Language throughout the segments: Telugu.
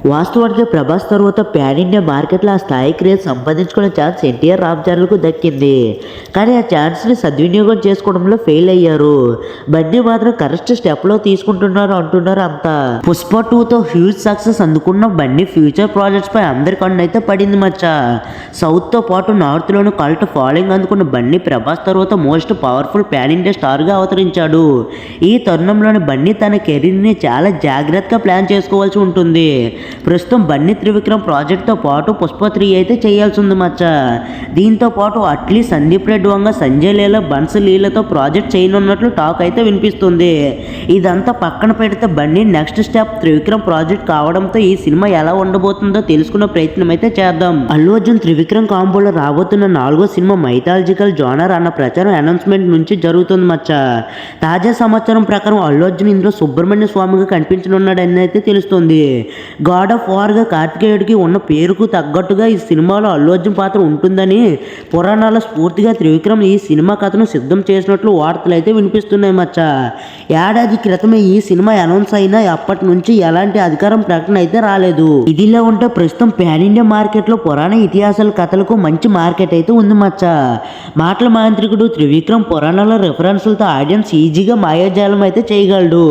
వాస్తవానికి ప్రభాస్ తర్వాత ప్యాన్ ఇండియా మార్కెట్లో ఆ స్థాయి క్రేజ్ సంపాదించుకునే ఛాన్స్ ఎన్టీఆర్ రామ్ చరణ్కు దక్కింది. కానీ ఆ ఛాన్స్ని సద్వినియోగం చేసుకోవడంలో ఫెయిల్ అయ్యారు. బన్నీ మాత్రం కరెక్ట్ స్టెప్లో తీసుకుంటున్నారు అంటున్నారు అంతా. పుష్ప 2తో హ్యూజ్ సక్సెస్ అందుకున్న బన్నీ ఫ్యూచర్ ప్రాజెక్ట్స్ పై అందరి కన్ను అయితే పడింది మచ్చ. సౌత్తో పాటు నార్త్లోనూ కల్ట్ ఫాలోయింగ్ అందుకున్న బన్నీ ప్రభాస్ తర్వాత మోస్ట్ పవర్ఫుల్ ప్యాన్ ఇండియా స్టార్గా అవతరించాడు. ఈ తరుణంలోని బన్నీ తన కెరీర్ని చాలా జాగ్రత్తగా ప్లాన్ చేసుకోవాల్సి ఉంటుంది. ప్రస్తుతం బన్నీ త్రివిక్రమ్ ప్రాజెక్ట్తో పాటు పుష్ప 3 అయితే చేయాల్సి ఉంది మచ్చ. దీంతో పాటు అట్లీ, సందీప్ రెడ్డి వంగ, సంజయ్ లీలా, బన్స్ లీలతో ప్రాజెక్ట్ చేయనున్నట్లు టాక్ అయితే వినిపిస్తుంది. ఇదంతా పక్కన పెడితే Bunny next step Trivikram project కావడంతో ఈ సినిమా ఎలా ఉండబోతుందో తెలుసుకునే ప్రయత్నం అయితే చేద్దాం. అల్లు అర్జున్ త్రివిక్రమ్ కాంబోలో రాబోతున్న 4వ సినిమా మైథాలజికల్ జోనర్ అన్న ప్రచారం అనౌన్స్మెంట్ నుంచి జరుగుతుంది మచ్చ. తాజా సమాచారం ప్రకారం అల్లు అర్జున్ ఇందులో సుబ్రహ్మణ్య స్వామిగా కనిపించనున్నాడని అయితే తెలుస్తుంది. గాడ్ ఆఫ్ వార్గా కార్తికేయుడికి ఉన్న పేరుకు తగ్గట్టుగా ఈ సినిమాలో అల్లు అర్జున్ పాత్ర ఉంటుందని, పురాణాల స్ఫూర్తిగా త్రివిక్రమ్ ఈ సినిమా కథను సిద్ధం చేసినట్లు వార్తలు అయితే వినిపిస్తున్నాయి మచ్చ. ఏడాది క్రితమే ఈ సినిమా అనౌన్స్ అయినా అప్పటి నుంచి ఎలాంటి అధికారం ప్రకటన అయితే రాలేదు. ఇదిలా ఉంటే ప్రస్తుతం ప్యాన్ ఇండియా మార్కెట్లో పురాణ ఇతిహాసాల కథలకు మంచి మార్కెట్ అయితే ఉంది మచ్చ. మాటల మాంత్రికుడు త్రివిక్రమ్ పురాణాల రెఫరెన్స్లతో ఆడియన్స్ ఈజీగా మాయాజాలం అయితే చేయగలడు.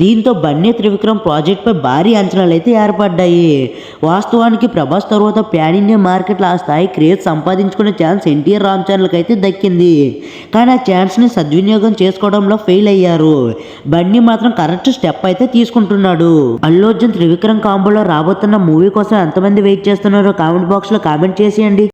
దీంతో బన్నీ త్రివిక్రమ్ ప్రాజెక్ట్పై భారీ అంచనాలు అయితే ఏర్పడ్డాయి. వాస్తవానికి ప్రభాస్ తర్వాత ప్యాన్ ఇండియా మార్కెట్లో ఆ స్థాయి క్రేజ్ సంపాదించుకునే ఛాన్స్ ఎన్టీఆర్ రామ్ చరణ్కి అయితే దక్కింది. కానీ ఆ ఛాన్స్ని సద్వినియోగం చేసుకోవడంలో ఫెయిల్ అయ్యారు. బన్నీ మాత్రం కరెక్ట్ స్టెప్ అయితే తీసుకుంటున్నాడు. అల్లు అర్జున్ త్రివిక్రమ్ కాంబోలో రాబోతున్న మూవీ కోసం ఎంతమంది వెయిట్ చేస్తున్నారో కామెంట్ బాక్స్లో కామెంట్ చేసేయండి.